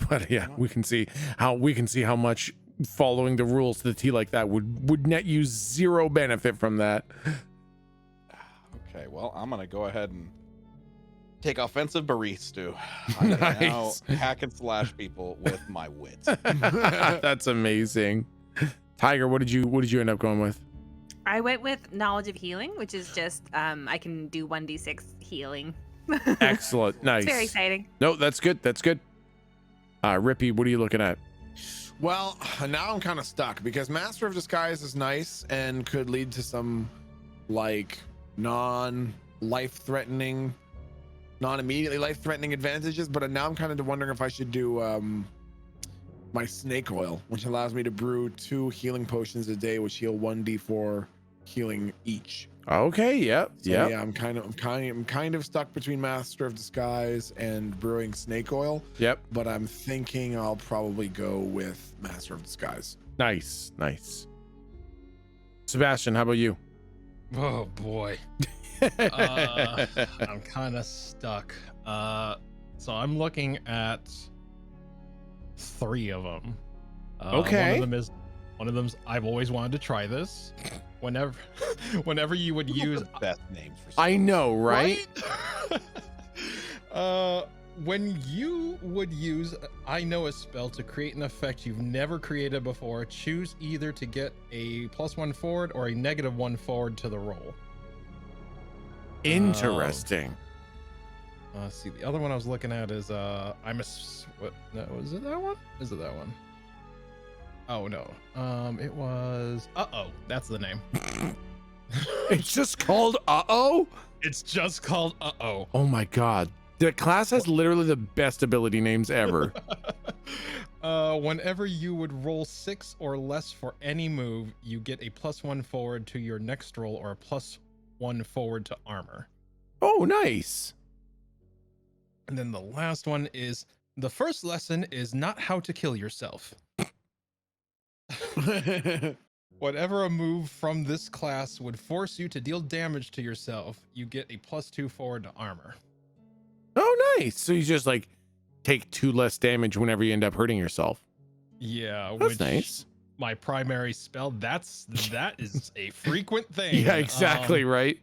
But yeah, we can see how much following the rules to the T like that would net you zero benefit from that. Okay, well, I'm gonna go ahead and take offensive barista. I'm gonna now hack and slash people with my wits. That's amazing. Tiger, what did you end up going with? I went with knowledge of healing, which is just I can do 1d6 healing. Excellent. Nice. It's very exciting. No, that's good. That's good. Rippy, what are you looking at? Well, now I'm kind of stuck because Master of Disguise is nice and could lead to some like non-life-threatening, non-immediately life-threatening advantages, but now I'm kind of wondering if I should do my snake oil, which allows me to brew 2 healing potions a day, which heal 1d4 healing each. Okay, yep, So, yep. yeah, I'm kind of stuck between Master of Disguise and brewing snake oil. Yep. But I'm thinking I'll probably go with Master of Disguise. Nice, nice. Sebastian, how about you? Oh boy. I'm kind of stuck. So I'm looking at 3 of them. Okay. One of them's I've always wanted to try this. Whenever you would use the best names for I know, right? when you would use I know a spell to create an effect you've never created before, choose either to get a +1 forward or a -1 forward to the roll. Interesting. Let's see. The other one I was looking at is what? No, is it that one? Is it that one? Oh no. It was that's the name. It's just called Uh-oh? It's just called Uh-oh. Oh my god. The class has literally the best ability names ever. Whenever you would roll 6 or less for any move, you get a +1 forward to your next roll or a +1 forward to armor. Oh, nice. And then the last one is the first lesson is not how to kill yourself. Whatever a move from this class would force you to deal damage to yourself, you get a +2 forward to armor. Oh, nice. So you just like take 2 less damage whenever you end up hurting yourself. Yeah, That's which nice. My primary spell, that is a frequent thing. Yeah, exactly, right?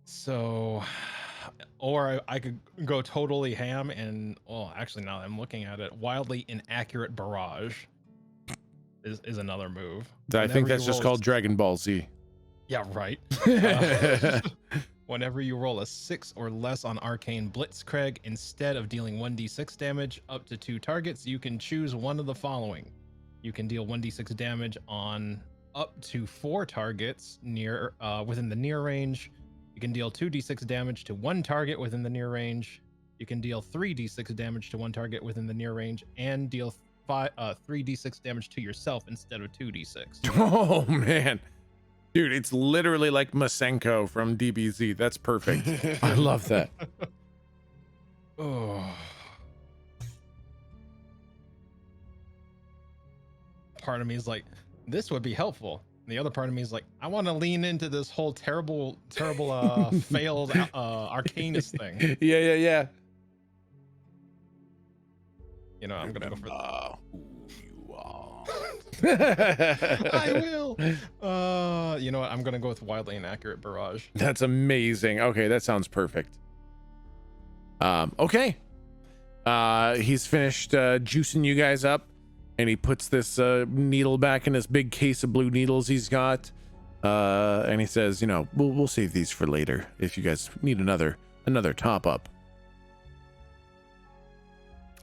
So, or I could go totally ham and, well, actually now that I'm looking at it, wildly inaccurate barrage is another move. I think that's just called Dragon Ball Z. Yeah, right. Whenever you roll a 6 or less on Arcane Blitzkrieg, instead of dealing 1d6 damage up to 2 targets, you can choose one of the following. You can deal 1d6 damage on up to 4 targets near within the near range. You can deal 2d6 damage to 1 target within the near range. You can deal 3d6 damage to 1 target within the near range, and deal 3d6 damage to yourself instead of 2d6. Oh man. Dude, it's literally like Masenko from DBZ. That's perfect. I love that. Oh. Part of me is like, this would be helpful. And the other part of me is like, I want to lean into this whole terrible failed Arcanist thing. Yeah. You know, I'm gonna go for who you are. I will. You know what? I'm gonna go with wildly inaccurate barrage. That's amazing. Okay, that sounds perfect. Okay. He's finished juicing you guys up, and he puts this needle back in this big case of blue needles he's got. And he says, you know, we'll save these for later if you guys need another top up.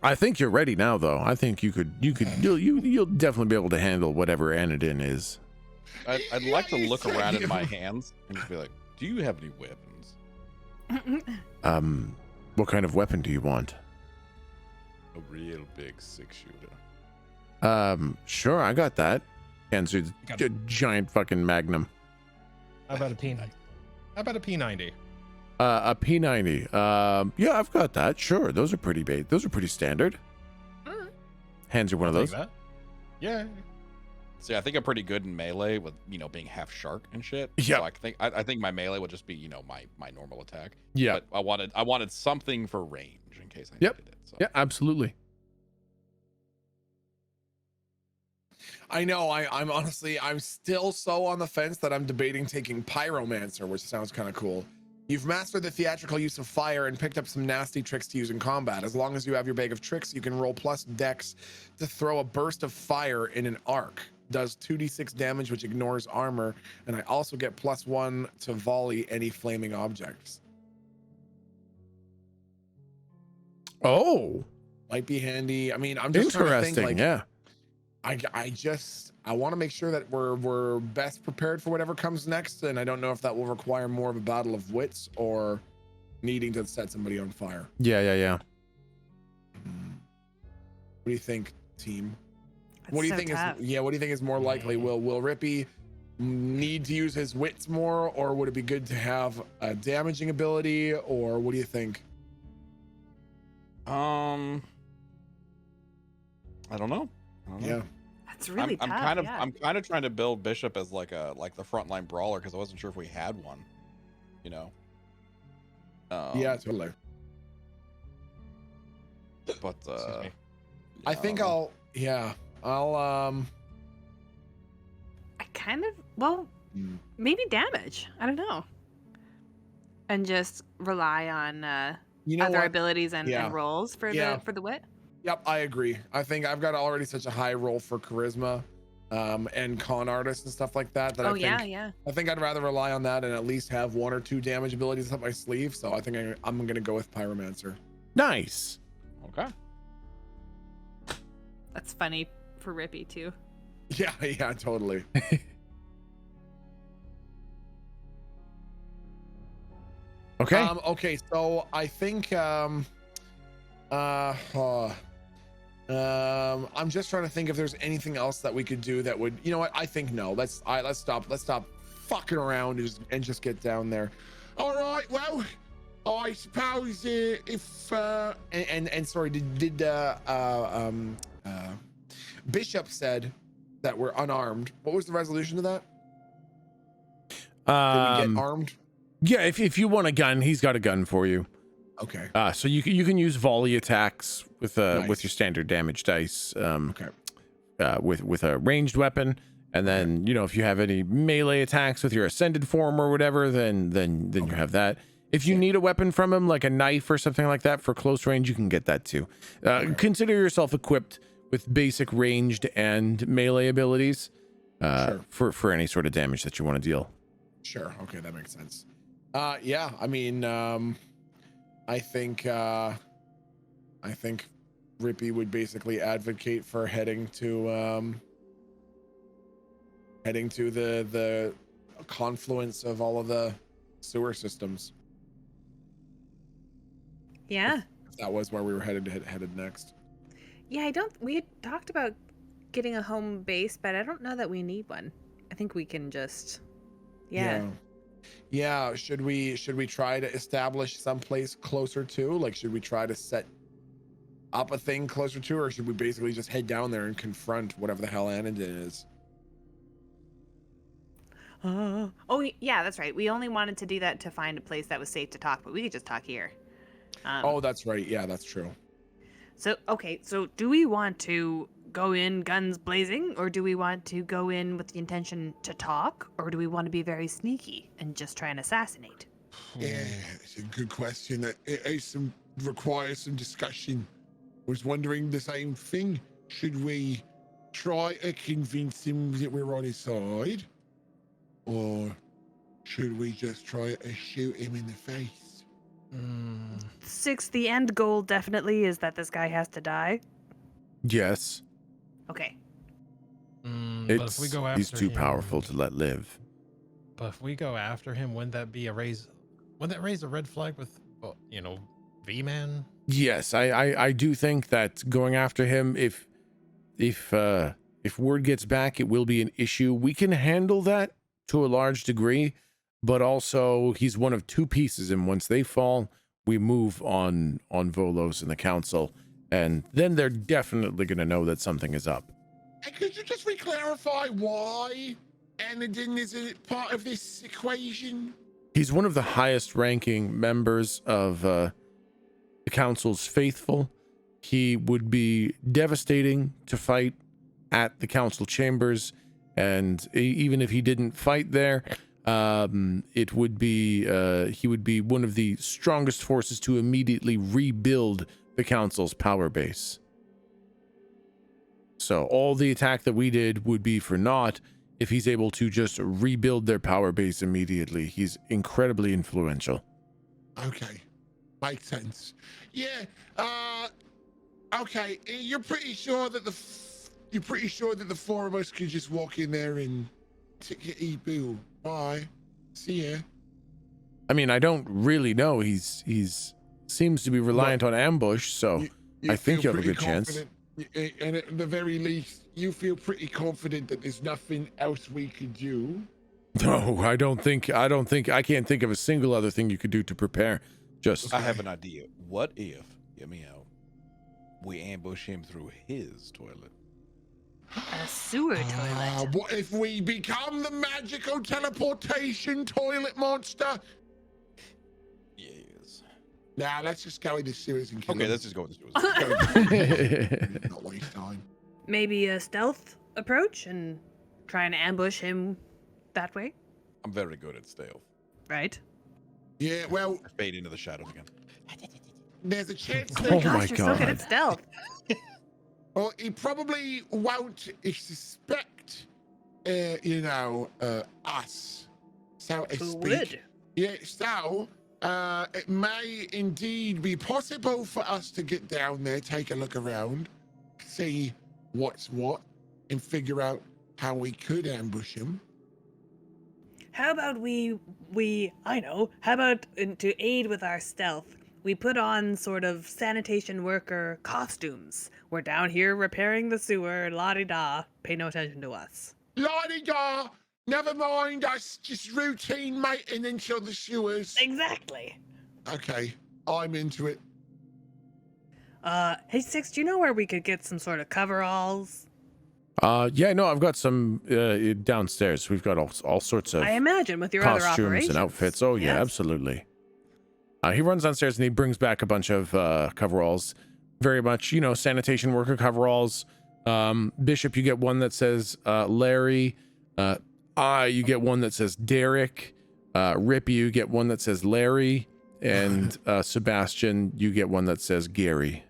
I think you're ready now, though. I think you'll definitely be able to handle whatever Anodin is. I'd like to look around at my hands and just be like, do you have any weapons? What kind of weapon do you want? A real big 6-shooter. Sure, I got that. And so a giant fucking magnum. How about a P90? How about a P90? A P90. Yeah, I've got that. Sure, those are pretty big. Those are pretty standard. All right. Hands are one of those. That. Yeah. See, I think I'm pretty good in melee with, you know, being half shark and shit. Yeah. So I think my melee would just be, you know, my normal attack. Yeah. But I wanted something for range in case I Yep. needed it. So. Yeah, absolutely. I know. I'm honestly, I'm still so on the fence that I'm debating taking Pyromancer, which sounds kind of cool. You've mastered the theatrical use of fire and picked up some nasty tricks to use in combat. As long as you have your bag of tricks, you can roll plus dex to throw a burst of fire in an arc. Does 2d6 damage, which ignores armor, and I also get +1 to volley any flaming objects. Oh, Might be handy. I mean, I'm just trying to think, interesting. like, Yeah. I want to make sure that we're best prepared for whatever comes next, and I don't know if that will require more of a battle of wits or needing to set somebody on fire. Yeah. What do you think, team? That's What do you so think tough. is what do you think is more likely? Will Rippy need to use his wits more, or would it be good to have a damaging ability, or what do you think? I don't know. Yeah. That's really tough. Yeah. I'm kind of trying to build Bishop as like the frontline brawler because I wasn't sure if we had one. You know. Yeah, totally. But Excuse me. I think I'll I kind of, well, maybe damage. I don't know. And just rely on you know other what? abilities and Yeah. rolls for Yeah. the wit. Yep, I agree. I think I've got already such a high roll for charisma, and con artist and stuff like that. Oh, I think I'd rather rely on that and at least have 1 or 2 damage abilities up my sleeve. So I think I'm gonna go with Pyromancer. Nice. Okay. That's funny for Rippy too. Yeah, totally. Okay. Okay, so I think I'm just trying to think if there's anything else that we could do that would, you know what? I think no. Let's stop fucking around and just get down there. All right. Well, I suppose if and sorry, did Bishop said that we're unarmed. What was the resolution to that? Did we get armed? Yeah, if you want a gun, he's got a gun for you. Okay. So you can use volley attacks with Nice. your standard damage dice. Okay. With a ranged weapon, and then if you have any melee attacks with your ascended form or whatever, then you have that. If you need a weapon from him, like a knife or something like that for close range, you can get that too. Consider yourself equipped with basic ranged and melee abilities for any sort of damage that you want to deal. Sure. Okay, that makes sense. Yeah, I mean, I think Rippy would basically advocate for heading to the confluence of all of the sewer systems. Yeah. If that was where we were headed next. Yeah, we had talked about getting a home base, but I don't know that we need one. I think we can just Yeah, should we try to establish someplace closer to? Like, should we try to set up a thing closer to, or should we basically just head down there and confront whatever the hell Anandin is? Oh, yeah, that's right. We only wanted to do that to find a place that was safe to talk, but we could just talk here. Oh, that's right. Yeah, that's true. So do we want to go in guns blazing, or do we want to go in with the intention to talk, or do we want to be very sneaky and just try and assassinate? Yeah, it's a good question. It requires some discussion. Was wondering the same thing. Should we try to convince him that we're on his side, or should we just try to shoot him in the face? Six, the end goal definitely is that this guy has to die. Yes. Okay. But if we go after He's too him, powerful to let live. But if we go after him, wouldn't that raise a red flag with, V-Man? Yes, I do think that going after him, if word gets back, it will be an issue. We can handle that to a large degree, but also he's one of 2 pieces, and once they fall, we move on Volos and the council, and then they're definitely going to know that something is up. And could you just re-clarify why Anandin is a part of this equation? He's one of the highest ranking members of the council's faithful. He would be devastating to fight at the council chambers, and even if he didn't fight there, it would be he would be one of the strongest forces to immediately rebuild the council's power base. So all the attack that we did would be for naught if he's able to just rebuild their power base immediately. He's incredibly influential. Okay, makes sense. Yeah. Okay. You're pretty sure that the four of us could just walk in there and ticket e-boo. Bye. See ya. I mean, I don't really know. He's seems to be reliant on ambush, so I think you have a good chance. And at the very least, you feel pretty confident that there's nothing else we could do. No, I can't think of a single other thing you could do to prepare. Just I have an idea. What if, hear me out, we ambush him through his toilet? A sewer toilet. What if we become the magical teleportation toilet monster? Yes. Nah, let's just go into sewers and kill Okay, him. let's just go with the sewers. Not waste time. Maybe a stealth approach and try and ambush him that way, I'm very good at stealth. right? Yeah, well, I fade into the shadows again. there's a chance Oh that my Gosh, you're so good God. at stealth. well, he probably won't suspect, us, so to Who speak. would? Yeah, so it may indeed be possible for us to get down there, take a look around, see what's what, and figure out how we could ambush him. How about how about to aid with our stealth, we put on sort of sanitation worker costumes. We're down here repairing the sewer, la-di-da, pay no attention to us. La-di-da, never mind us, just routine mating into the sewers. Exactly. Okay, I'm into it. Hey Six, do you know where we could get some sort of coveralls? yeah, no, I've got some downstairs. We've got all sorts of I imagine with your other costumes operations. and outfits. Oh yeah, Yes. absolutely. He runs downstairs and he brings back a bunch of coveralls, very much, sanitation worker coveralls. Bishop, you get one that says Larry. You get one that says Derek. Rippy, you get one that says Larry. And Sebastian, you get one that says Gary.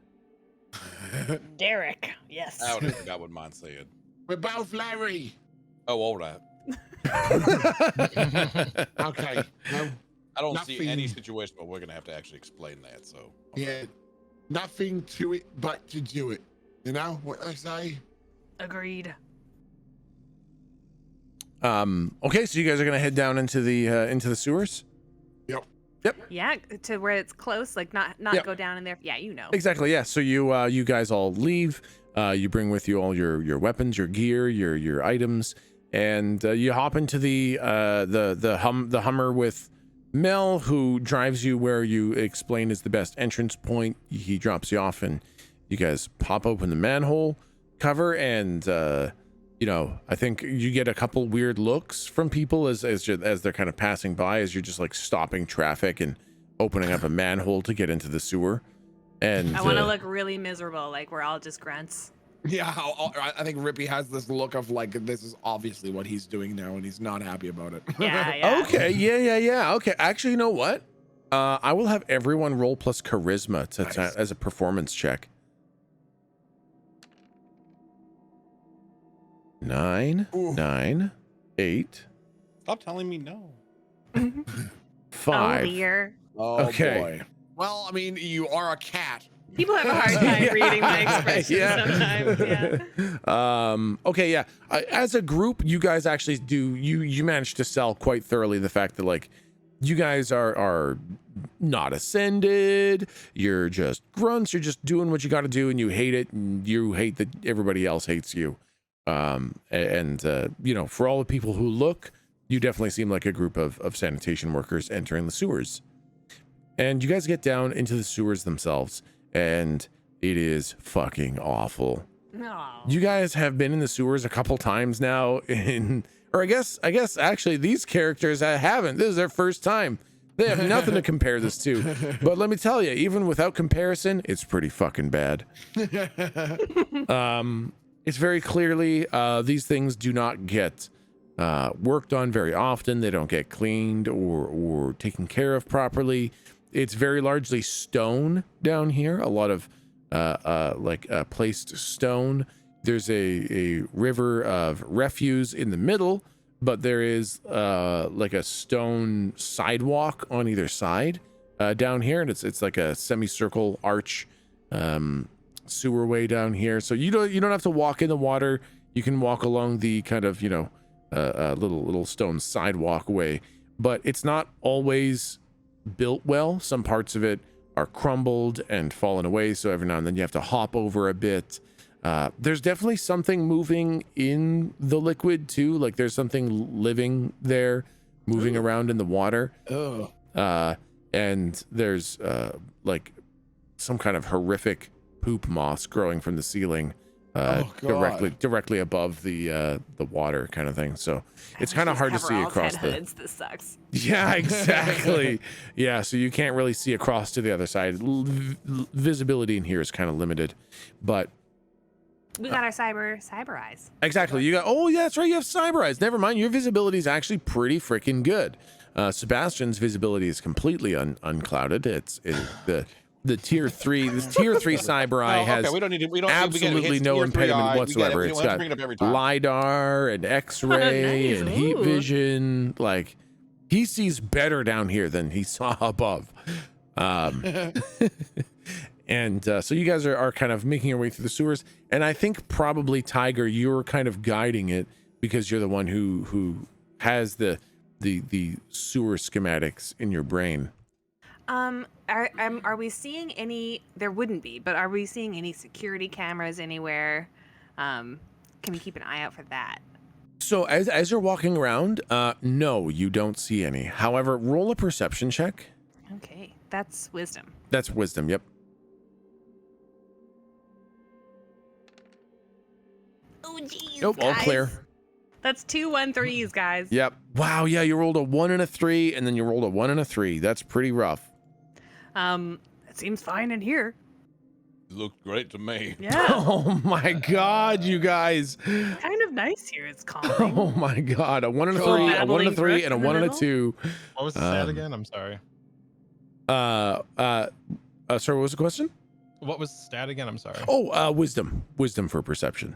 Derek, yes. I already forgot what mine said. We're both Larry. Oh, all right. Okay, no, I don't see any Nothing. situation where we're gonna have to actually explain that. So yeah, nothing to it but to do it. You know what I say? Agreed. Okay, so you guys are gonna head down into the sewers. Yeah, to where it's close, like not Yeah. go down in there. Yeah, you know. Exactly. Yeah. So you guys all leave. You bring with you all your weapons, your gear, your items, and you hop into the Hummer with Mel, who drives you where you explain is the best entrance point. He drops you off, and you guys pop open the manhole cover, and I think you get a couple weird looks from people as they're kind of passing by, as you're just like stopping traffic and opening up a manhole to get into the sewer. And I want to look really miserable, like we're all just grunts. Yeah, I think Rippy has this look of like, this is obviously what he's doing now, and he's not happy about it. Yeah, yeah. Okay, yeah. Okay, actually, you know what? I will have everyone roll plus charisma Nice. as a performance check. 9, Ooh. 9, 8, stop telling me no. 5. Oh dear. Oh Okay. boy. Well, I mean, you are a cat. People have a hard time reading my expressions Yeah. sometimes. Yeah. Okay, yeah. As a group, you guys actually do. You managed to sell quite thoroughly the fact that like you guys are not ascended. You're just grunts. You're just doing what you got to do, and you hate it. And you hate that everybody else hates you. For all the people who look, you definitely seem like a group of sanitation workers entering the sewers. And you guys get down into the sewers themselves, and it is fucking awful. No. You guys have been in the sewers a couple times now, or I guess actually these characters haven't. This is their first time. They have nothing to compare this to. But let me tell you, even without comparison, it's pretty fucking bad. It's very clearly these things do not get worked on very often. They don't get cleaned or taken care of properly. It's very largely stone down here. A lot of placed stone. There's a river of refuse in the middle, but there is like a stone sidewalk on either side down here, and it's like a semicircle arch sewer way down here. So you don't have to walk in the water. You can walk along the kind of little stone sidewalk way, but it's not always built well. Some parts of it are crumbled and fallen away, so every now and then you have to hop over a bit. There's definitely something moving in the liquid too, like there's something living there, moving around in the water. And there's like some kind of horrific poop moss growing from the ceiling directly above the water kind of thing. So it's kind of hard to see across This sucks. Yeah, exactly. Yeah, so you can't really see across to the other side. Visibility in here is kind of limited, but we got our cyber eyes. exactly. You got, oh yeah, that's right, you have cyber eyes. Never mind, your visibility is actually pretty freaking good. Sebastian's visibility is completely unclouded. It's the tier 3 cyber eye has absolutely no impediment whatsoever. It's got lidar and x-ray and heat vision. Like, he sees better down here than he saw above. And so you guys are kind of making your way through the sewers, and I think probably Tiger, you're kind of guiding it because you're the one who has the sewer schematics in your brain. Are we seeing any? There wouldn't be, but are we seeing any security cameras anywhere? Can we keep an eye out for that? So as you're walking around, no, you don't see any. However, roll a perception check. Okay, that's wisdom. That's wisdom. Yep. Oh geez. Nope. All clear. That's 2 1-3s, guys. Yep. Wow. Yeah, you rolled a 1 and a 3, and then you rolled a 1 and a 3. That's pretty rough. It seems fine in here. Looked great to me. Yeah. Oh my God, you guys. It's kind of nice here. It's calming. Oh my God. A 1 and a 3, a 1 and a 3, and a 1 and a 2. What was the stat again? I'm sorry. Sorry, what was the question? What was the stat again? I'm sorry. Oh, wisdom. Wisdom for perception.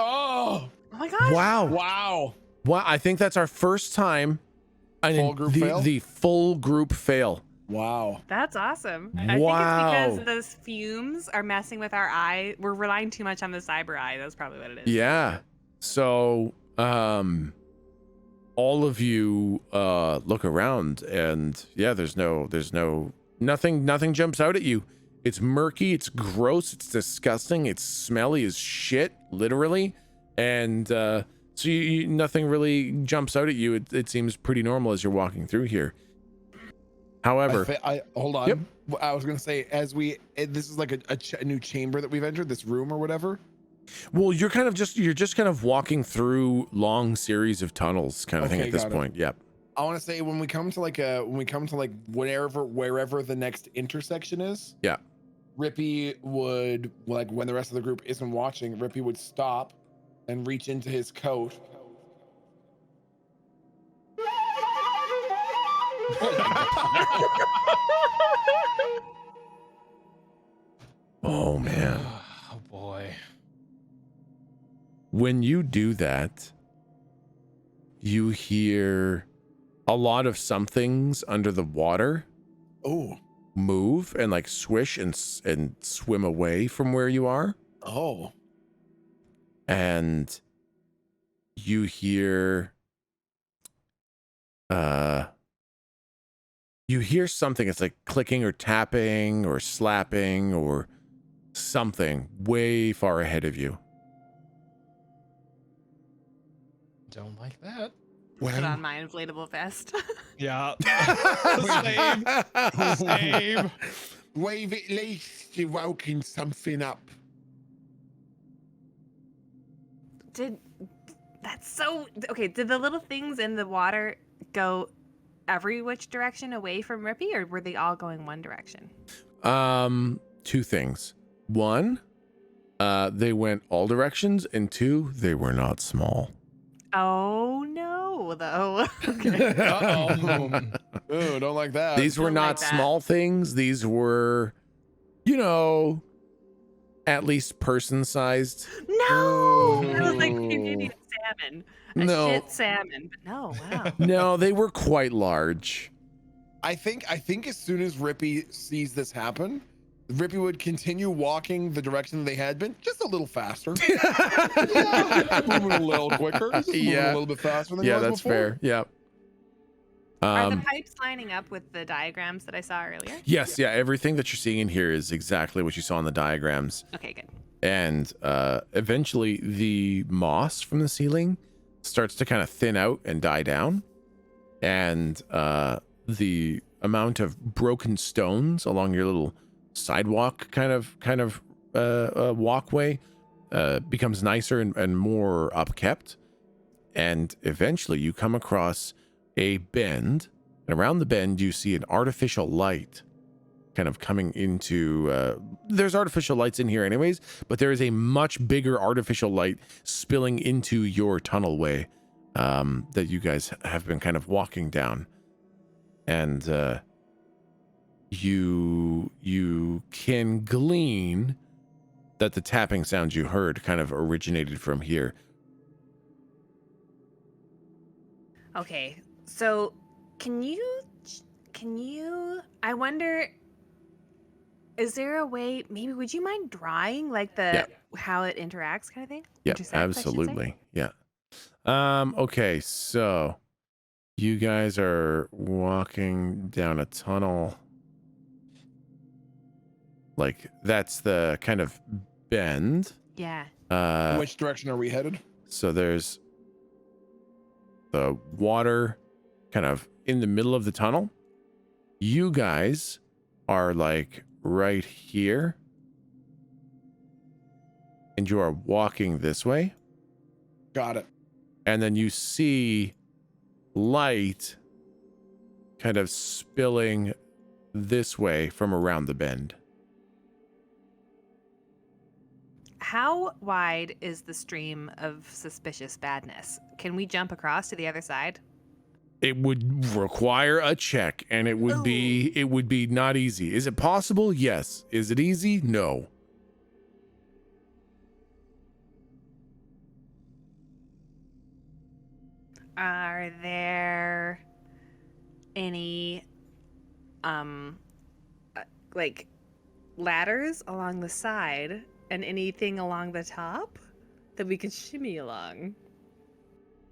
Oh my gosh. Wow. Wow. I think that's our first time. Full group fail? The full group fail. Wow. That's awesome. I think it's because those fumes are messing with our eye. We're relying too much on the cyber eye. That's probably what it is. Yeah. So, all of you look around, and yeah, nothing jumps out at you. It's murky, it's gross, it's disgusting, it's smelly as shit, literally, and so nothing really jumps out at you. It seems pretty normal as you're walking through here. However, hold on. Yep. I was gonna say, this is like a new chamber that we've entered, this room or whatever. well, you're just kind of walking through long series of tunnels, kind of thing at this point. Yep. I want to say when we come to wherever the next intersection is. Yeah. Rippy would, like, when the rest of the group isn't watching, Rippy would stop and reach into his coat. Oh man. Oh boy. When you do that, you hear a lot of somethings under the water move and like swish and swim away from where you are. Oh. And you hear something. It's like clicking or tapping or slapping or something way far ahead of you. Don't like that. Put on my inflatable vest. Yeah. Same. Wave, at least you're woken something up. Did the little things in the water go every which direction away from Rippy, or were they all going one direction? Two things. one, they went all directions, and two, they were not small. Oh no, though. Okay. Uh-oh. Ooh, don't like that. These were Don't not like that. small things. These were, you know, at least person-sized. No, I was like Ooh. maybe a salmon, a No. shit salmon, but no, wow. No, they were quite large. I think as soon as Rippy sees this happen, Rippy would continue walking the direction they had been, just a little faster. Moving a little quicker. Just moving a little bit faster than Yeah, it was that's before. fair. Yeah. Are the pipes lining up with the diagrams that I saw earlier? Yes, yeah. Everything that you're seeing in here is exactly what you saw in the diagrams. Okay, good. And eventually the moss from the ceiling starts to kind of thin out and die down. And the amount of broken stones along your little sidewalk kind of walkway becomes nicer and more upkept. And eventually you come across a bend, and around the bend you see an artificial light kind of coming into there's artificial lights in here anyways, but there is a much bigger artificial light spilling into your tunnelway that you guys have been kind of walking down. And you can glean that the tapping sounds you heard kind of originated from here. Okay, so can you? I wonder. Is there a way? Maybe would you mind drawing like the how it interacts, kind of thing? Yeah, Intersects, I should say? absolutely. Yeah. Okay, so you guys are walking down a tunnel. Like that's the kind of bend. Yeah. Which direction are we headed? So there's the water kind of in the middle of the tunnel. You guys are like right here. And you are walking this way. Got it. And then you see light kind of spilling this way from around the bend. How wide is the stream of suspicious badness? Can we jump across to the other side? It would require a check, and it would be not easy. Is it possible? Yes. Is it easy? No. Are there any like ladders along the side and anything along the top that we could shimmy along?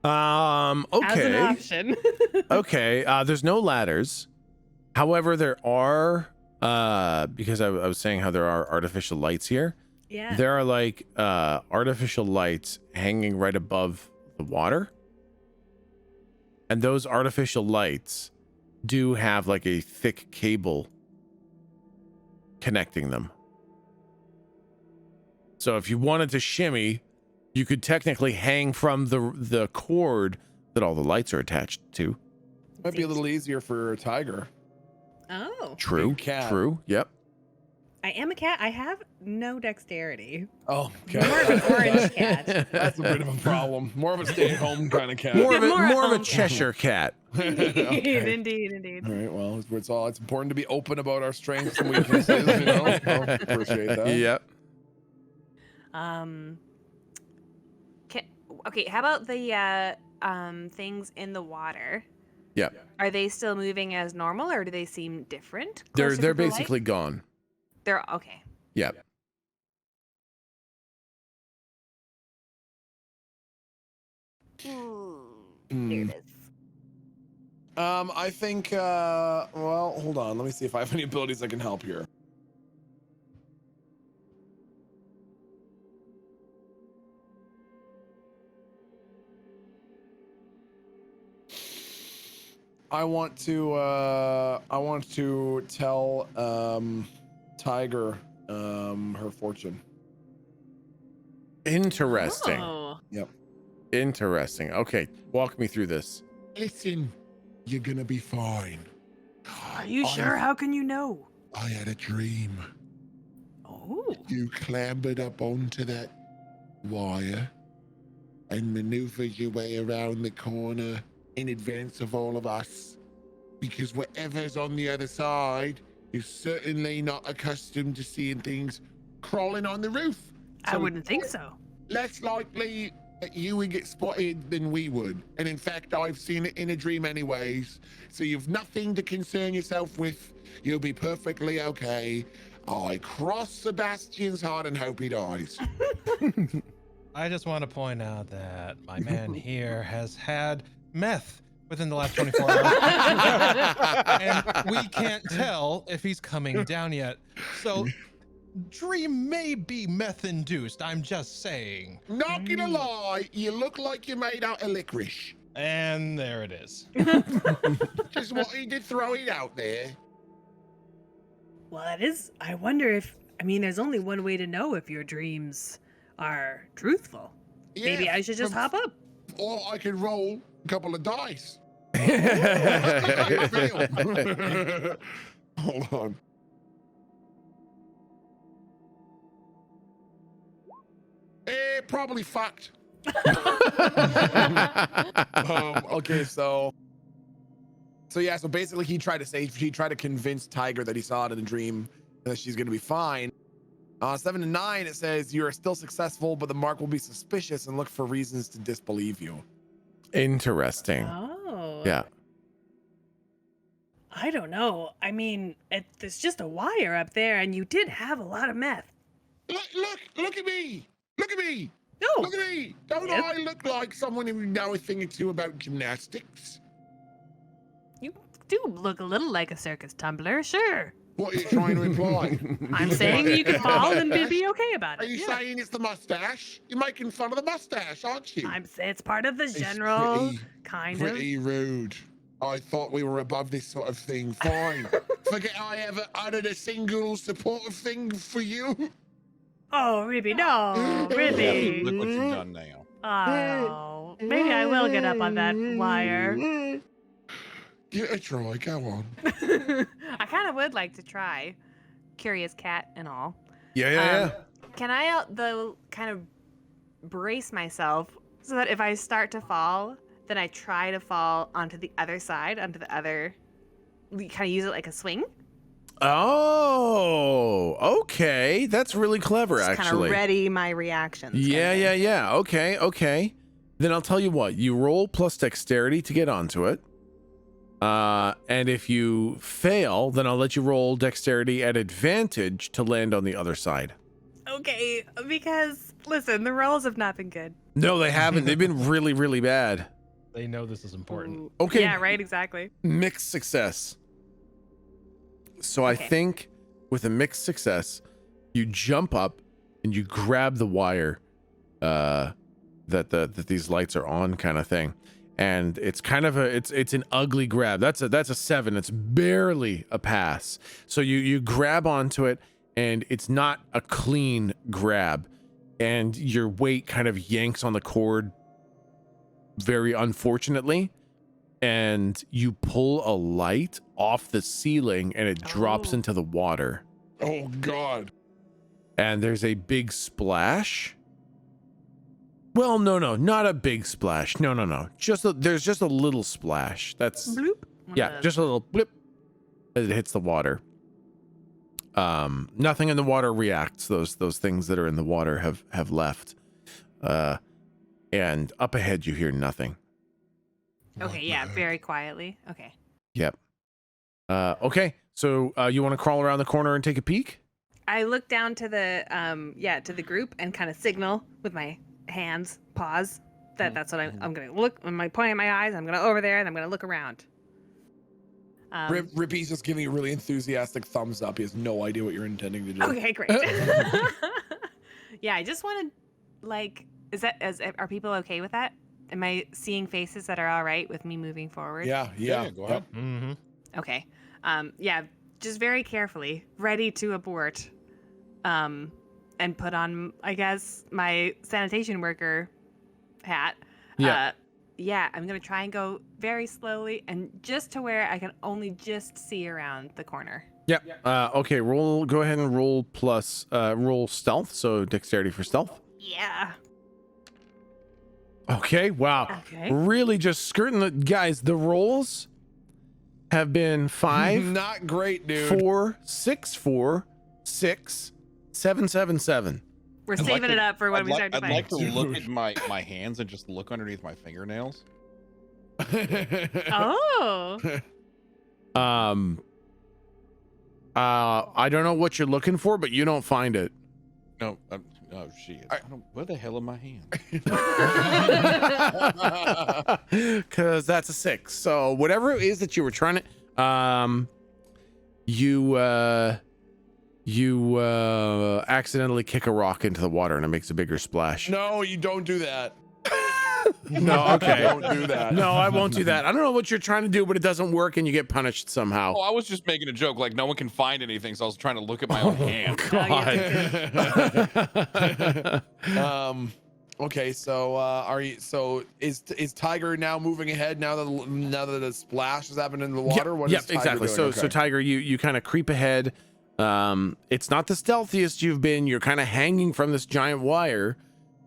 As an Okay. option. Okay. There's no ladders. However, there are because I was saying how there are artificial lights here. Yeah. There are like artificial lights hanging right above the water. And those artificial lights do have like a thick cable connecting them. So if you wanted to shimmy, you could technically hang from the cord that all the lights are attached to. Might be a little easier for a tiger. Oh. True. Big cat. True. Yep. I am a cat. I have no dexterity. Oh, More of an orange cat. That's a bit of a problem. More of a stay-at-home kind of cat. More of More a at more of a home cat. Cheshire cat. Okay. Indeed. All right. Well, it's important to be open about our strengths and weaknesses. You know, so appreciate that. Yep. Okay, how about the things in the water? Yep. Are they still moving as normal, or do they seem different? They're closer to the light? basically gone. They're okay. Yep. There it is. I think. Well, hold on. Let me see if I have any abilities that can help here. I want to tell Tiger her fortune. Interesting. Oh. Interesting. Okay, walk me through this. Listen, you're gonna be fine. Are you sure? How can you know? I had a dream. Oh. Ooh. You clambered up onto that wire and maneuvered your way around the corner in advance of all of us. Because whatever's on the other side is certainly not accustomed to seeing things crawling on the roof. I wouldn't think so. Less likely that you would get spotted than we would. And in fact, I've seen it in a dream anyways. So you've nothing to concern yourself with. You'll be perfectly okay. I cross Sebastian's heart and hope he dies. I just want to point out that my man here has had meth within the last 24 hours. And we can't tell if he's coming down yet. So dream may be meth induced. I'm just saying. Not gonna lie, you look like you're made out of licorice. And there it is. Just wanted to throw it out there. Well, that is. I wonder if. I mean, there's only one way to know if your dreams are truthful. Maybe Yeah, I should just hop up. Or I could roll a couple of dice. Hold on. Probably fucked. Okay, so yeah, so basically he tried to convince Tiger that he saw it in a dream and that she's gonna be fine. 7 to 9, it says you are still successful, but the mark will be suspicious and look for reasons to disbelieve you. Interesting. Oh. Yeah. I don't know. I mean, there's just a wire up there, and you did have a lot of meth. Look at me. Look at me. No. Look at me. Don't Yep. I look like someone who would know a thing or two about gymnastics? You do look a little like a circus tumbler, sure. What are you trying to imply? I'm saying you could fall and be okay about Are it. you Yeah. saying it's the mustache? You're making fun of the mustache, aren't you? I'm saying it's part of the It's general kind of. pretty rude. I thought we were above this sort of thing. Fine. Forget I ever uttered a single supportive thing for you. Oh, Rippy, no, Rippy. Look what you've done now. Oh, maybe I will get up on that wire. Give it a try. Go on. I kind of would like to try. Curious cat and all. Yeah. Can I, though, kind of brace myself so that if I start to fall, then I try to fall onto the other side, onto the other, kind of use it like a swing? Oh, okay. That's really clever, Just kind actually. of ready my reactions. Yeah. Okay. Then I'll tell you what. You roll plus dexterity to get onto it. And if you fail, then I'll let you roll dexterity at advantage to land on the other side. Okay, because, listen, the rolls have not been good. No, they haven't. They've been really, really bad. They know this is important. Ooh. Okay. Yeah, right, exactly. Mixed success. So I think with a mixed success, you jump up and you grab the wire that these lights are on, kind of thing. And it's kind of it's an ugly grab. That's a 7. It's barely a pass. So you grab onto it, and it's not a clean grab, and your weight kind of yanks on the cord very unfortunately, and you pull a light off the ceiling and it drops into the water. Oh, God. And there's a big splash. Well, no, not a big splash. No. There's just a little splash. That's Bloop. yeah, just a little blip as it hits the water. Nothing in the water reacts. Those things that are in the water have left. And up ahead you hear nothing. Okay, yeah, very quietly. Okay. Yep. Okay. So you want to crawl around the corner and take a peek? I look down to the to the group and kind of signal with my hands, pause. That's what I'm gonna look. When I point at my eyes, I'm gonna over there and I'm gonna look around. Rippy's just giving you a really enthusiastic thumbs up. He has no idea what you're intending to do. Okay, great. Yeah, I just wanted, like, are people okay with that? Am I seeing faces that are all right with me moving forward? Yeah. Go ahead. Mm-hmm. Okay. Yeah, just very carefully, ready to abort, and put on, I guess, my sanitation worker hat. Yeah. Yeah, I'm gonna try and go very slowly and just to where I can only just see around the corner. Yeah. Okay. Roll. Go ahead and roll plus. Roll stealth. So dexterity for stealth. Yeah. Okay. Wow. Okay. Really just skirting the guys. The rolls have been 5, Not great, dude. 4, 6, 4, 6, 7, 7, 7. We're I'd like saving to- it up for when I'd we like, start to I'd fight. like to look at my hands and just look underneath my fingernails. Oh. I don't know what you're looking for, but you don't find it. No, oh shit. I don't, where the hell are my hands? Because that's a 6. So whatever it is that you were trying to, you accidentally kick a rock into the water and it makes a bigger splash. No, you don't do that. No, okay. Don't do that. No, I won't do that. I don't know what you're trying to do, but it doesn't work and you get punished somehow. Oh, I was just making a joke. Like no one can find anything, so I was trying to look at my own hand. God. Okay, so are you? So is Tiger now moving ahead now that the splash has happened in the water? What is Tiger exactly. doing? So Tiger, you kind of creep ahead. It's not the stealthiest you've been. You're kind of hanging from this giant wire,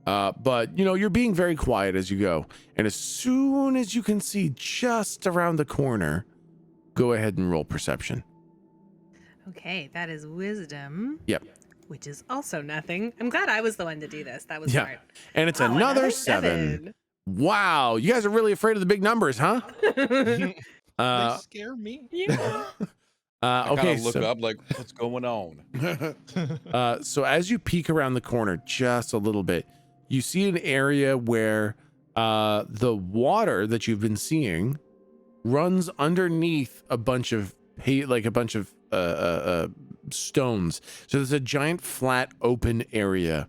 but you're being very quiet as you go. And as soon as you can see just around the corner, go ahead and roll perception. Okay, that is wisdom. Yep. Which is also nothing. I'm glad I was the one to do this. That was Yeah. smart. And it's Oh, another 7. Wow, you guys are really afraid of the big numbers, huh? They scare me. Yeah. I Okay, kind of look so, up like, what's going on? so as you peek around the corner just a little bit, you see an area where the water that you've been seeing runs underneath a bunch of stones. So there's a giant flat open area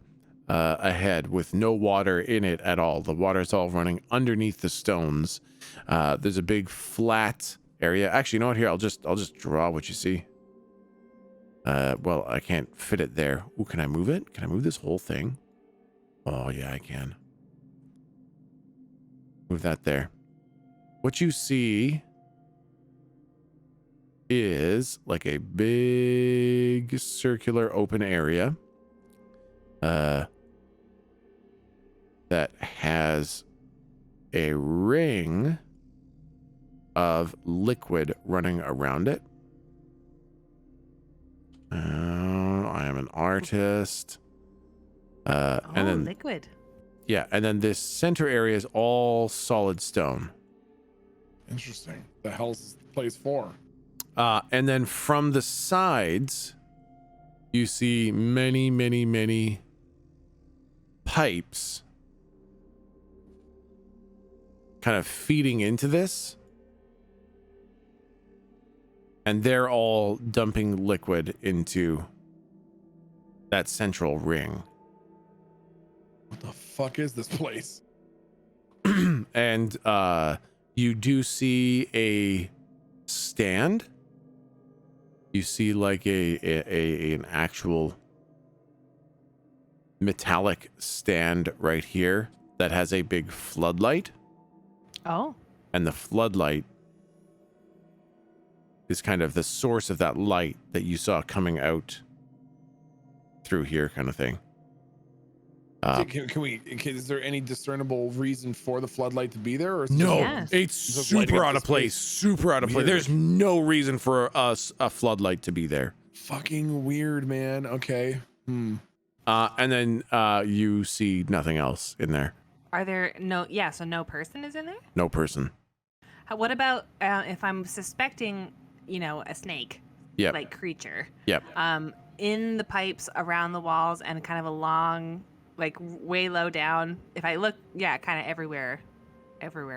ahead with no water in it at all. The water's all running underneath the stones. There's a big flat area. Actually, you know what? Here, I'll just draw what you see. Well, I can't fit it there. Ooh, can I move it? Can I move this whole thing? Oh yeah, I can. Move that there. What you see is like a big circular open area that has a ring of liquid running around it. I am an artist. And then liquid. yeah, and then this center area is all solid stone. Interesting. The hell's place for? And then from the sides, you see many, many, many pipes kind of feeding into this. And they're all dumping liquid into that central ring. What the fuck is this place? And you do see a stand. You see like an actual metallic stand right here that has a big floodlight, Oh. and the floodlight is kind of the source of that light that you saw coming out through here, kind of thing. Is there any discernible reason for the floodlight to be there? Or is it No, Yes. it's just lighting super up out the of place. space? Super out of place. Weird. There's no reason for a floodlight to be there. fucking weird, man? Okay. And then you see nothing else in there. Are there no? Yeah. So no person is in there. No person. What about if I'm suspecting, a snake? Yep. Like creature. Yep. In the pipes around the walls and kind of along, like way low down. If I look, yeah, kind of everywhere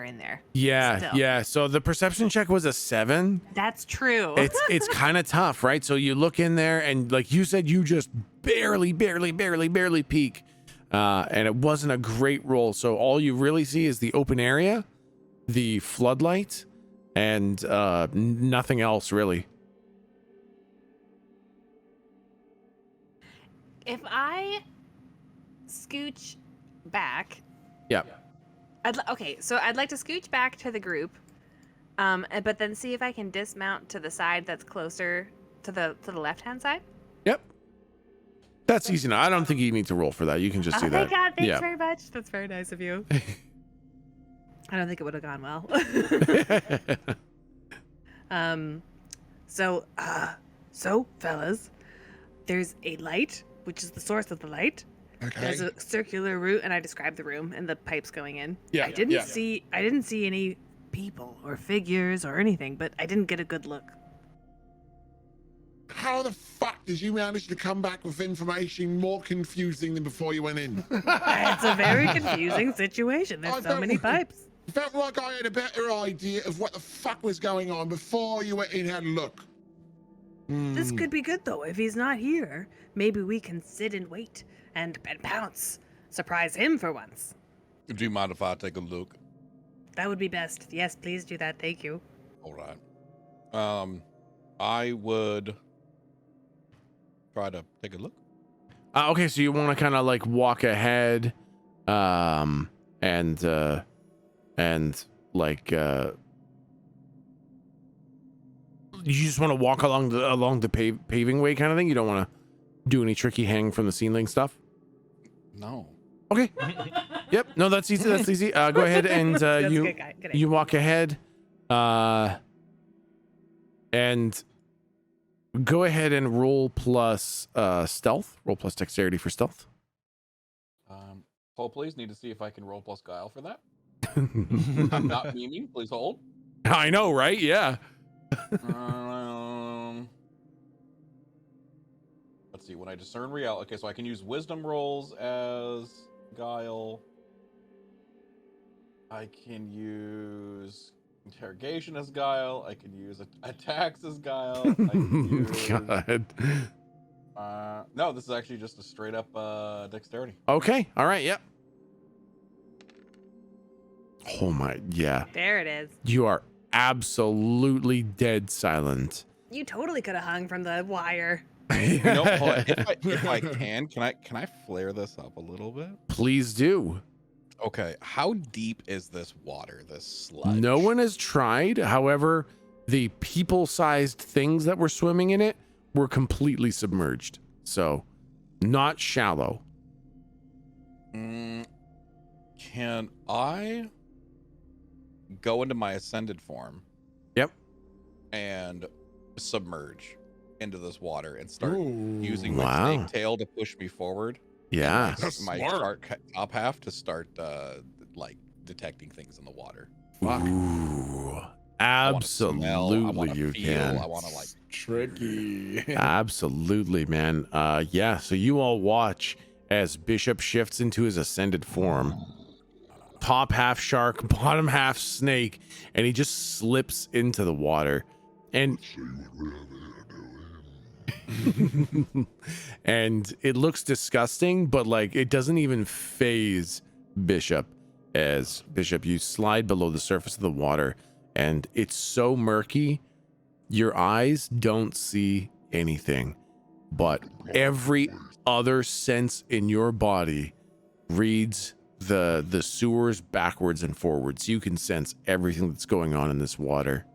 in there. Yeah. Still. Yeah. So the perception check was a 7. That's true. It's kind of tough, right? So you look in there and like you said, you just barely peek. And it wasn't a great roll. So all you really see is the open area, the floodlight, and nothing else really. If I scooch back. Yep. Okay, so I'd like to scooch back to the group, but then see if I can dismount to the side that's closer to the left-hand side? Yep. That's easy enough. I don't think you need to roll for that. You can just do Oh that. my god, thanks Yeah. very much. That's very nice of you. I don't think it would have gone well. So fellas, there's a light, which is the source of the light. Okay. There's a circular route, and I described the room and the pipes going in. Yeah, I didn't yeah. see any people or figures or anything, but I didn't get a good look. How the fuck did you manage to come back with information more confusing than before you went in? It's a very confusing situation. There's so many pipes. Felt like I had a better idea of what the fuck was going on before you went in and had a look. This could be good though. If he's not here, maybe we can sit and wait and pounce. Surprise him for once. Do you mind if I take a look? That would be best. Yes, please do that. Thank you. All right. I would try to take a look. Okay, so you want to kind of like walk ahead, and like you just want to walk along the paving way kind of thing. You don't want to do any tricky hang from the ceiling stuff. No. Okay. Yep. No, that's easy. That's easy. Go ahead and That's you good guy. Good you walk ahead, and go ahead and roll plus stealth. Roll plus dexterity for stealth. Hold, please. Need to see if I can roll plus guile for that. I'm not memeing. Please hold. I know, right? Yeah. Let's see. When I discern reality, okay, so I can use wisdom rolls as guile. I can use interrogation as guile. I can use attacks as guile. I can use, God. no, this is actually just a straight up dexterity. Okay. All right. Yep. Oh my. Yeah. There it is. You are absolutely dead silent. You totally could have hung from the wire. You know, hold on. If I can I flare this up a little bit? Please do. Okay, how deep is this water, this sludge? No one has tried. However, the people-sized things that were swimming in it were completely submerged. So, not shallow. Can I go into my ascended form? Yep. And submerge into this water and start Ooh. using my Wow. snake tail to push me forward. Yeah. That's My smart. top half to start like detecting things in the water. Ooh. Fuck. I wanna Absolutely, smell, I wanna you feel, can. I want to like. Tricky. Absolutely, man. Yeah. So you all watch as Bishop shifts into his ascended form. Top half shark, bottom half snake, and he just slips into the water. And and it looks disgusting, but like it doesn't even phase Bishop. As Bishop, you slide below the surface of the water, and it's so murky, your eyes don't see anything, but every other sense in your body reads the sewers backwards and forwards. You can sense everything that's going on in this water.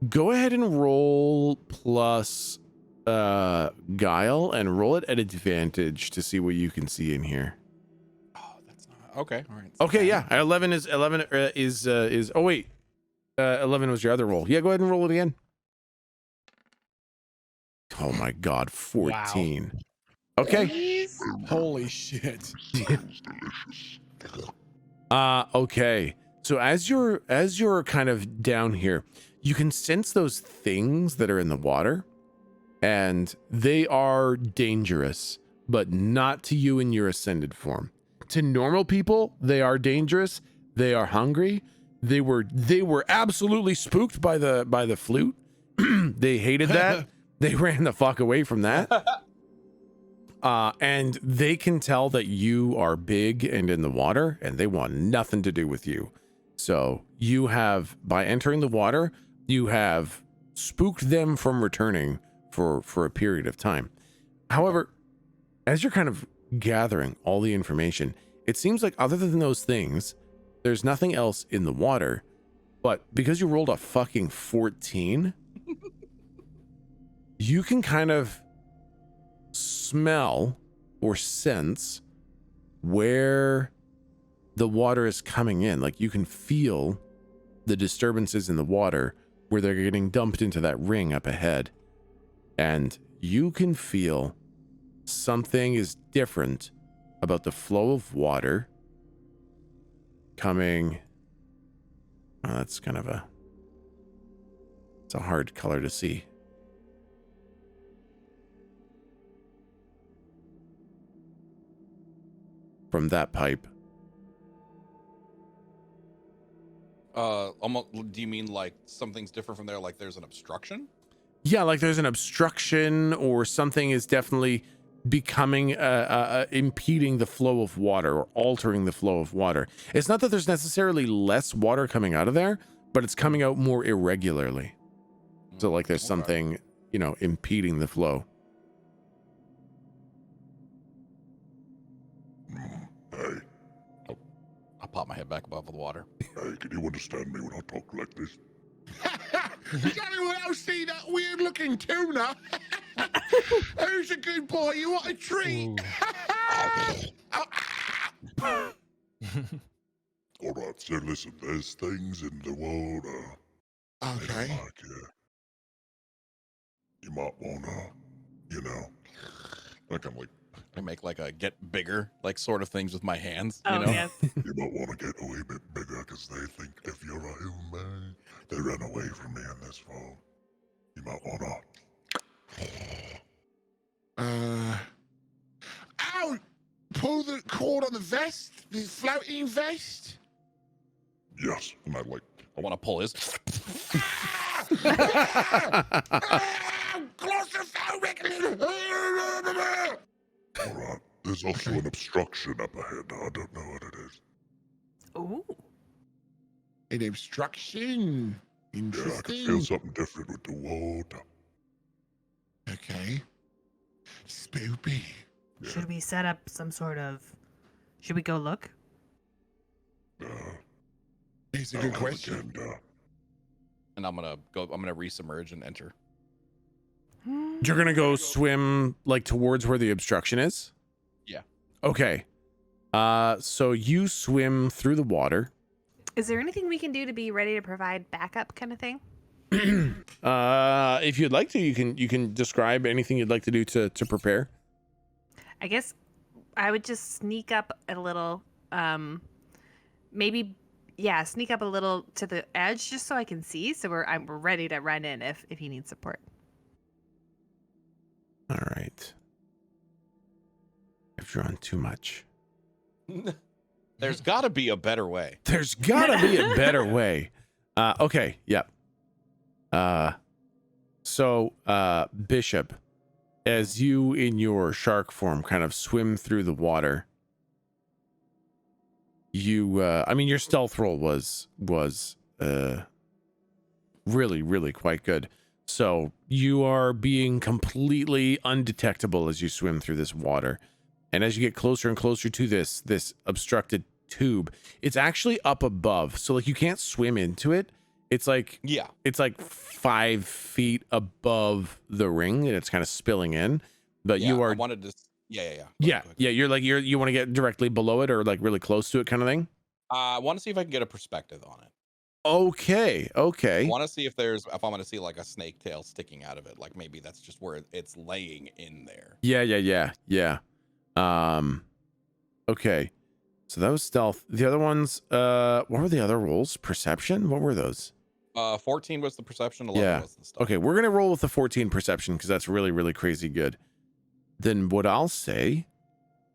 Go ahead and roll plus guile and roll it at advantage to see what you can see in here. Oh, that's not okay. All right. Okay, yeah. 11 is oh wait. 11 was your other roll. Yeah, go ahead and roll it again. Oh my god, 14. Okay. Please? Holy shit. Okay. So as you're kind of down here, you can sense those things that are in the water, and they are dangerous, but not to you in your ascended form. To normal people, they are dangerous. They are hungry. They were absolutely spooked by the flute. They hated that. They ran the fuck away from that. And they can tell that you are big and in the water, and they want nothing to do with you. So you have, by entering the water, you have spooked them from returning for a period of time. However, as you're kind of gathering all the information, it seems like other than those things, there's nothing else in the water. But because you rolled a fucking 14, you can kind of smell or sense where the water is coming in. Like you can feel the disturbances in the water where they're getting dumped into that ring up ahead. And you can feel something is different about the flow of water coming. Oh, that's kind of it's a hard color to see. From that pipe. Almost. Do you mean like something's different from there? Like there's an obstruction? Yeah, like there's an obstruction or something is definitely becoming impeding the flow of water or altering the flow of water. It's not that there's necessarily less water coming out of there, but it's coming out more irregularly. So like there's something, you know, impeding the flow. Hey, I'll pop my head back above the water. hey, can you understand me when I talk like this? Has anyone else see that weird looking tuna? Who's a good boy? You want a treat? All right, so listen, there's things in the water. Okay. Like, you might wanna, you know, like I'm like, I make like a get bigger, like sort of things with my hands. Oh, you know? yes. you might want to get a wee bit bigger because they think if you're a human, they run away from me in this phone. You might wanna. Ow! Pull the cord on the vest, the floating vest. Yes, and I want to pull his. Claustrophobic. All right. There's also an obstruction up ahead. I don't know what it is. Ooh. An obstruction. Yeah, I can Interesting. feel something different with the water. Okay. Spoopy. Should we set up some sort of... Should we go look? It's a I good have question. agenda. And I'm gonna resubmerge and enter. You're gonna go swim like towards where the obstruction is? Yeah. Okay. So you swim through the water. Is there anything we can do to be ready to provide backup kind of thing? If you'd like to, you can describe anything you'd like to do to prepare. I guess I would just sneak up a little, maybe, yeah, sneak up a little to the edge just so I can see. So we're ready to run in if he needs support. All right. I've drawn too much. There's got to be a better way. There's gotta be a better way. Okay. Yep. So Bishop, as you in your shark form kind of swim through the water, you I mean your stealth roll was really quite good. So you are being completely undetectable as you swim through this water. And as you get closer and closer to this obstructed tube, it's actually up above. So like you can't swim into it. It's like it's like 5 feet above the ring and it's kind of spilling in. But you are I wanted to. Yeah. You're like you want to get directly below it or like really close to it kind of thing. I want to see if I can get a perspective on it. Okay. I want to see if I'm going to see like a snake tail sticking out of it. Like maybe that's just where it's laying in there. Yeah. Okay. So that was stealth. The other ones, what were the other rolls? Perception? What were those? 14 was the perception. 11 was the stealth. Okay, we're gonna roll with the 14 perception because that's really crazy good. Then what I'll say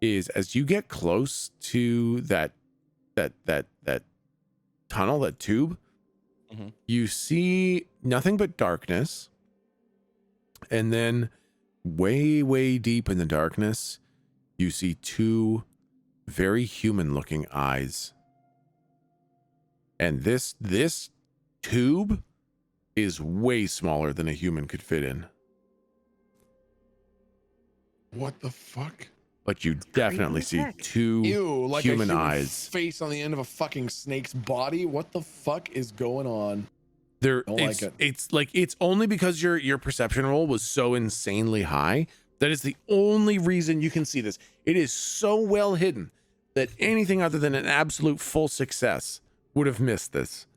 is, as you get close to that tunnel, that tube, you see nothing but darkness, and then way deep in the darkness, you see 2 very human-looking eyes, and this tube is way smaller than a human could fit in. What the fuck? But you definitely see heck. 2 Ew, like human a human eyes. face on the end of a fucking snake's body. What the fuck is going on? Don't like it. It's only because your perception roll was so insanely high that is the only reason you can see this. It is so well hidden that anything other than an absolute full success would have missed this.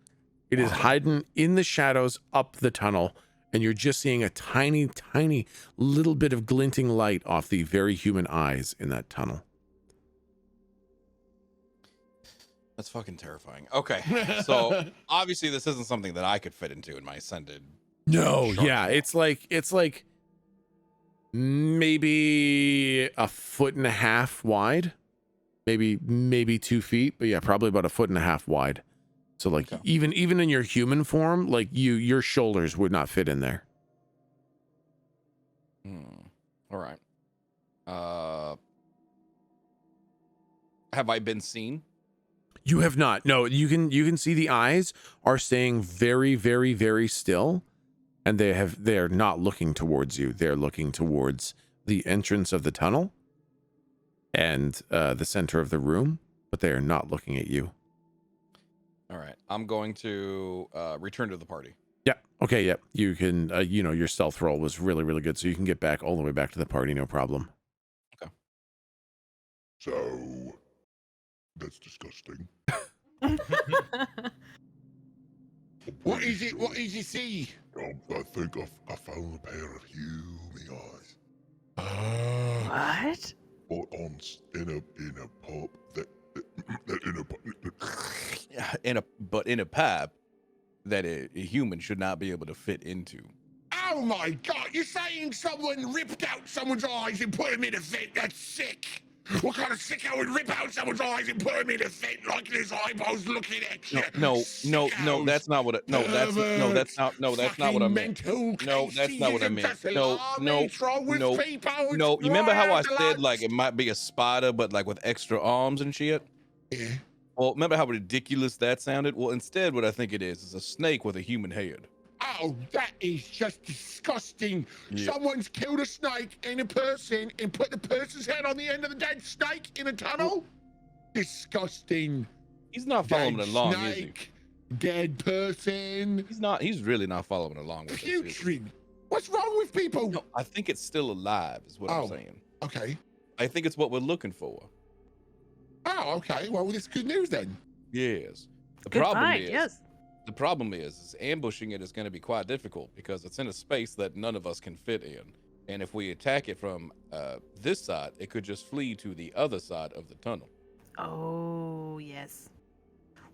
It is hidden in the shadows up the tunnel, and you're just seeing a tiny, tiny little bit of glinting light off the very human eyes in that tunnel. That's fucking terrifying. Okay, so obviously this isn't something that I could fit into in my ascended. No, shark yeah, claw. it's like maybe 1.5 feet wide, maybe 2 feet, but yeah, probably about 1.5 feet wide. So like even in your human form, like your shoulders would not fit in there. All right. Have I been seen? You have not. No, you can see the eyes are staying very, very, very still, and they're not looking towards you. They're looking towards the entrance of the tunnel and the center of the room, but they are not looking at you. All right. I'm going to return to the party. Yeah. Okay. Yeah. You can. Your stealth roll was really, really good, so you can get back all the way back to the party, no problem. Okay. So that's disgusting. What is it? What did you see? I think I found a pair of human eyes. What? In a pub in a pub that a human should not be able to fit into. Oh my god! You're saying someone ripped out someone's eyes and put them in a vent? That's sick. What kind of sicko would rip out someone's eyes and put them in a vent like his eyeballs looking at you? No, that's not what. That's not what I meant. No, that's not what I meant. No. You remember how I said like it might be a spider, but like with extra arms and shit? Yeah. Well, remember how ridiculous that sounded? Well, instead, what I think it is a snake with a human head. Oh, that is just disgusting. Yeah. Someone's killed a snake and a person and put the person's head on the end of the dead snake in a tunnel? Disgusting. He's not following Dead along, snake, dead person. is he? He's really not following along with this, is he? Putrid. What's wrong with people? No, I think it's still alive, is what I'm saying. Okay. I think it's what we're looking for. Oh, okay. Well, that's good news then. Yes. The Good problem find, is, yes. the problem is ambushing it is going to be quite difficult because it's in a space that none of us can fit in. And if we attack it from this side, it could just flee to the other side of the tunnel. Oh, yes.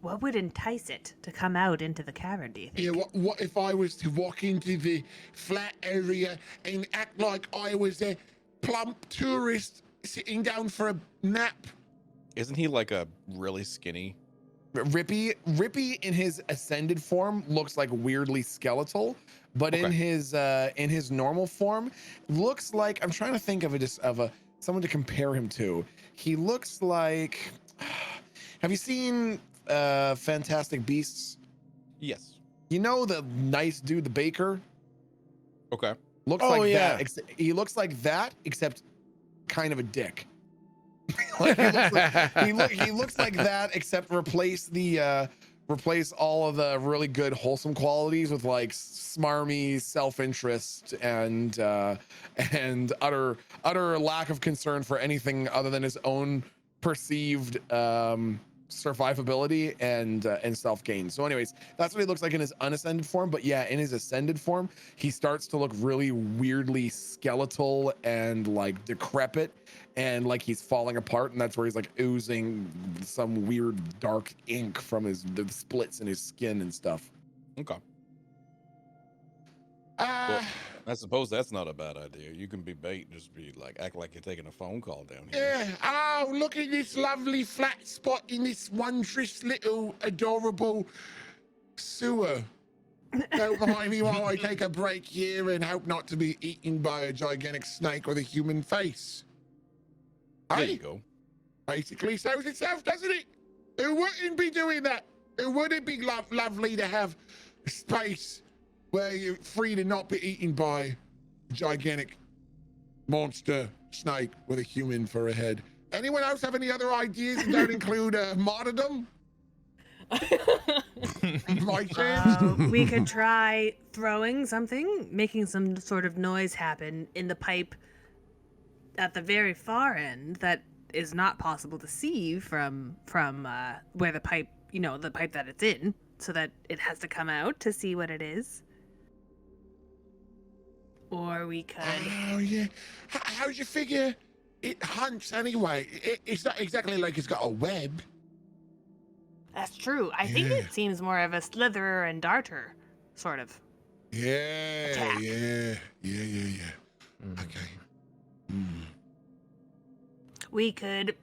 What would entice it to come out into the cavern, do you think? Yeah, what if I was to walk into the flat area and act like I was a plump tourist sitting down for a nap? Isn't he like a really skinny? Rippy in his ascended form looks like weirdly skeletal, but in his normal form looks like, I'm trying to think of someone to compare him to. He looks like, have you seen Fantastic Beasts? Yes. You know the nice dude, the baker? Okay. Looks like that. He looks like that, except kind of a dick. Like he looks like that, except replace all of the really good wholesome qualities with like smarmy self-interest and utter lack of concern for anything other than his own perceived survivability and self-gain. So anyways, that's what he looks like in his unascended form. But yeah, in his ascended form, he starts to look really weirdly skeletal and like decrepit and like he's falling apart, and that's where he's like oozing some weird dark ink from the splits in his skin and stuff. Okay. Well, I suppose that's not a bad idea. You can be bait and just be like, act like you're taking a phone call down here. Yeah. Oh, look at this lovely flat spot in this wondrous little adorable sewer. Don't mind me while I take a break here and hope not to be eaten by a gigantic snake with a human face. There you go. Basically shows itself, doesn't it? Who wouldn't be doing that? Who wouldn't be lovely to have a space where you're free to not be eaten by a gigantic monster snake with a human for a head? Anyone else have any other ideas that don't include martyrdom? My turn. We could try throwing something, making some sort of noise happen in the pipe at the very far end that is not possible to see from where the pipe, the pipe that it's in, so that it has to come out to see what it is. Or we could. Oh yeah. How'd you figure it hunts anyway? It's not exactly like it's got a web. That's true. I think Yeah. it seems more of a slitherer and darter, sort of. Yeah, Attack. yeah. Okay. We could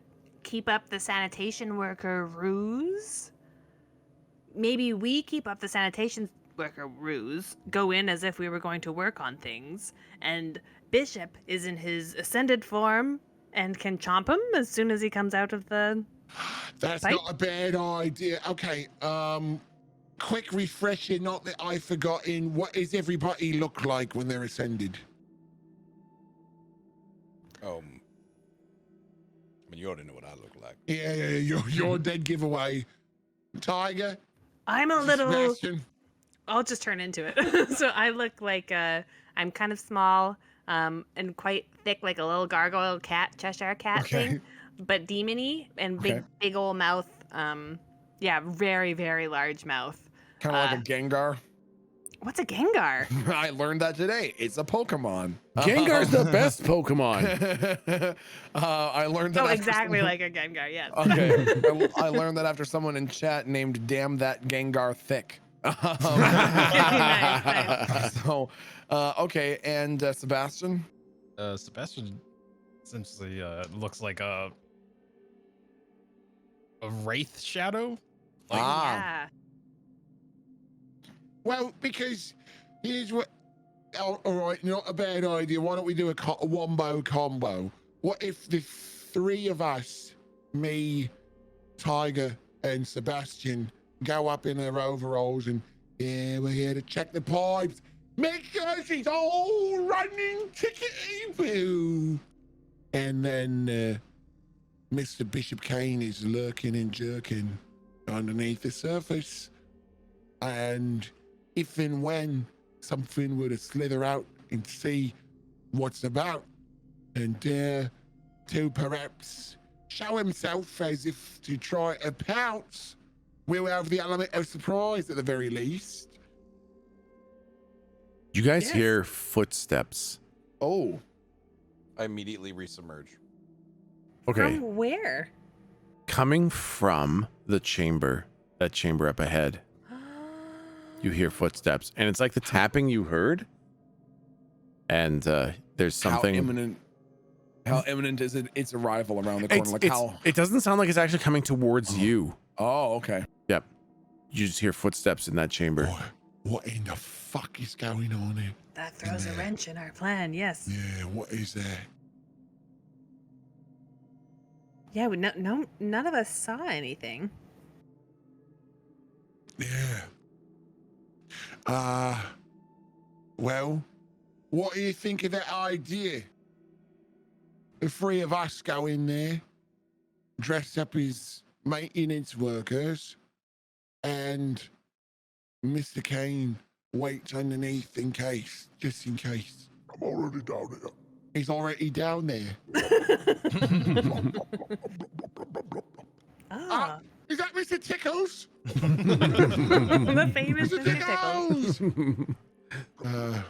keep up the sanitation worker ruse. Maybe we keep up the sanitation worker ruse, go in as if we were going to work on things, and Bishop is in his ascended form and can chomp him as soon as he comes out of the... That's Pipe? not a bad idea. Okay, quick refresher, not that I've forgotten. What does everybody look like when they're ascended? I mean, you already know what I look like. Yeah, you're dead giveaway. Tiger, I'm a little... Sebastian. I'll just turn into it. So I look like I'm kind of small and quite thick, like a little gargoyle cat, Cheshire cat thing, but demony and big old mouth. Very, very large mouth. Kind of like a Gengar. What's a Gengar? I learned that today. It's a Pokemon. Gengar's the best Pokemon. I learned that. Oh, after exactly someone- like a Gengar, yes. Okay. I learned that after someone in chat named "Damn That Gengar Thick." Nice. So, okay, and Sebastian. Sebastian essentially looks like a wraith shadow. Yeah. Well, because here's what. Oh, all right, not a bad idea. Why don't we do a wombo combo? What if the three of us, me, Tiger, and Sebastian, go up in our overalls and we're here to check the pipes. Make sure she's all running tickety-boo. And then Mr. Bishop Kane is lurking and jerking underneath the surface. And if and when something were to slither out and see what's about and dare to perhaps show himself as if to try to pounce, we'll have the element of surprise at the very least. You guys Yes. hear footsteps. Oh, I immediately resubmerge. Okay. From where? Coming from the chamber, that chamber up ahead, you hear footsteps. And it's like the tapping you heard. And there's something. How imminent is it? Its arrival around the corner. It doesn't sound like it's actually coming towards you. Oh, okay. Yep. You just hear footsteps in that chamber. What in the fuck is going on here? That throws a wrench in our plan, yes. Yeah, what is that? Yeah, none of us saw anything. Yeah. Well, what do you think of that idea? The three of us go in there, dressed up as maintenance workers, and Mr. Kane waits underneath just in case. I'm already down there. He's already down there. Ah, Is that Mr. Tickles? the famous Mr. Mr. Tickles. Tickles!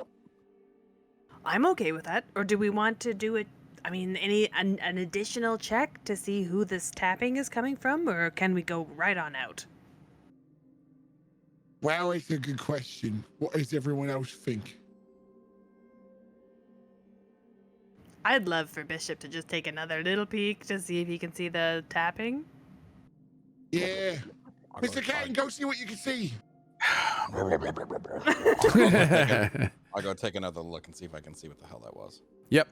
I'm okay with that. Or do we want to do it? I mean, an additional check to see who this tapping is coming from, or can we go right on out? Well, it's a good question. What does everyone else think? I'd love for Bishop to just take another little peek to see if he can see the tapping. Yeah. Mr. Kane, go see what you can see. I'll go take another look and see if I can see what the hell that was. Yep.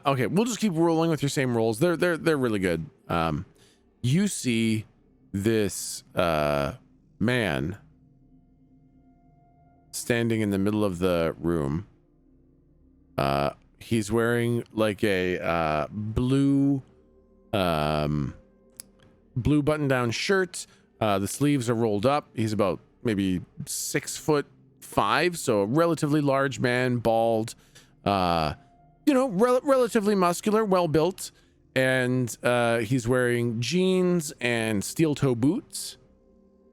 Okay, we'll just keep rolling with your same rolls. They're really good. You see this man standing in the middle of the room. He's wearing like a blue button-down shirt, The sleeves are rolled up. He's about maybe 6'5", so a relatively large man, bald, relatively muscular, well built, and he's wearing jeans and steel toe boots,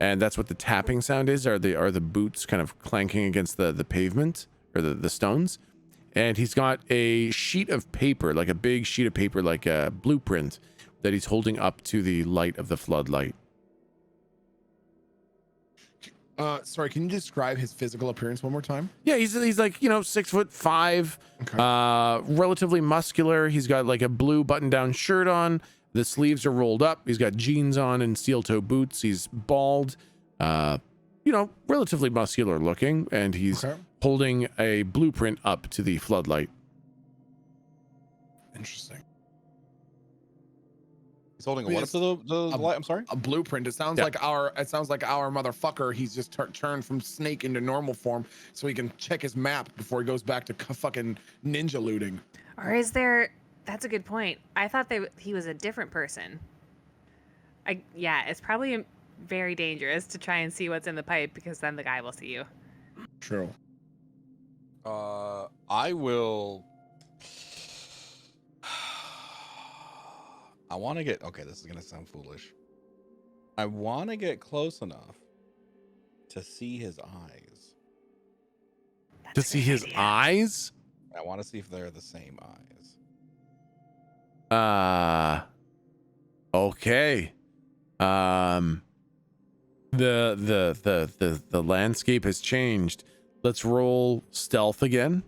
and that's what the tapping sound is. Are the boots kind of clanking against the pavement or the stones? And he's got a sheet of paper, like a big sheet of paper, like a blueprint, that he's holding up to the light of the floodlight. Sorry, can you describe his physical appearance one more time? Yeah, he's like 6'5", Okay. relatively muscular. He's got like a blue button-down shirt on. The sleeves are rolled up. He's got jeans on and steel-toe boots. He's bald, relatively muscular looking, and he's holding a blueprint up to the floodlight. Interesting. He's holding a what up to the light? I'm sorry. A blueprint. It sounds like our motherfucker. He's just turned from snake into normal form, so he can check his map before he goes back to fucking ninja looting. Or is there? That's a good point. I thought he was a different person. It's probably very dangerous to try and see what's in the pipe, because then the guy will see you. True. I will. I want to get. Okay, this is gonna sound foolish. I want to get close enough to see his eyes. To see his eyes? I want to see if they're the same eyes. Okay. The landscape has changed. Let's roll stealth again.